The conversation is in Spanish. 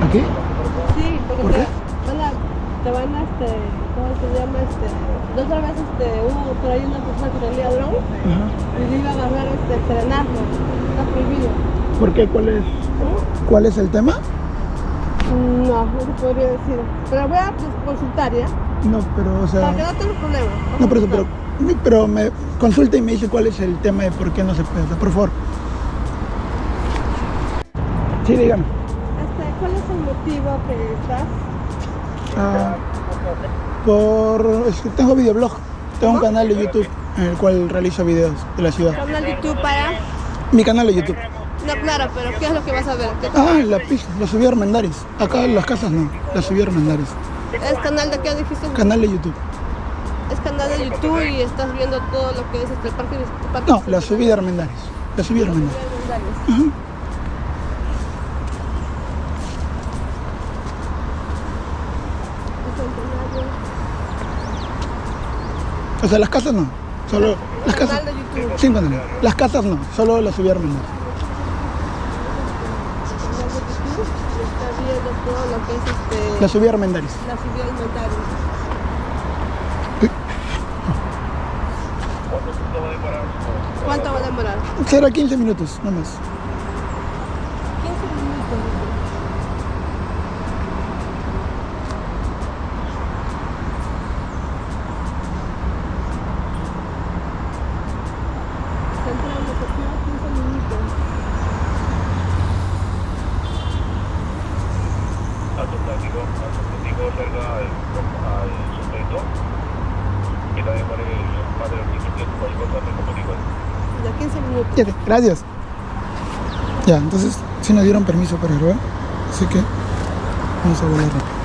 ¿Aquí? Sí, porque ¿Por qué? te van a, ¿cómo se llama? La otra vez hubo por ahí una persona que salía dron Ajá. y le iba a agarrar serenazgo. Está prohibido. ¿Por qué? ¿Cuál es el tema? No se podría decir. Pero voy a consultar, ¿ya? No, pero, o sea... Para que no tenga problema. No, pero me consulta y me dice cuál es el tema de por qué no se puede hacer, por favor. Sí, dígame. ¿Cuál es el motivo que estás? Es que tengo videoblog. Tengo un canal de YouTube en el cual realizo videos de la ciudad. ¿Canal de YouTube para? Mi canal de YouTube. No, claro, pero ¿qué es lo que vas a ver? La pista, la subí a Armendáriz. Acá en las casas no, la subí a Armendáriz. ¿Es canal de qué dijiste? Canal de YouTube. Es canal de YouTube y estás viendo todo lo que es el parque. No, la subí de Armendáriz. La subí a Armendáriz. Ajá. O sea, las casas no. Solo las casas. Canal de YouTube. Sí, canal. Las casas no, solo la subí a Armendáriz. Y estás viendo todo lo que es La subí a Armendáriz. la subida al inventario. ¿Cuánto va a demorar? Será 15 minutos, no más. 15 minutos. Está entrando, te queda 15 minutos. Contigo salga al sujeto que también pone el padre del niño que cualquier cosa me comunico. Ya 15 minutos. Ya, gracias. Ya, entonces sí nos dieron permiso para grabar, así que vamos a volar rápido.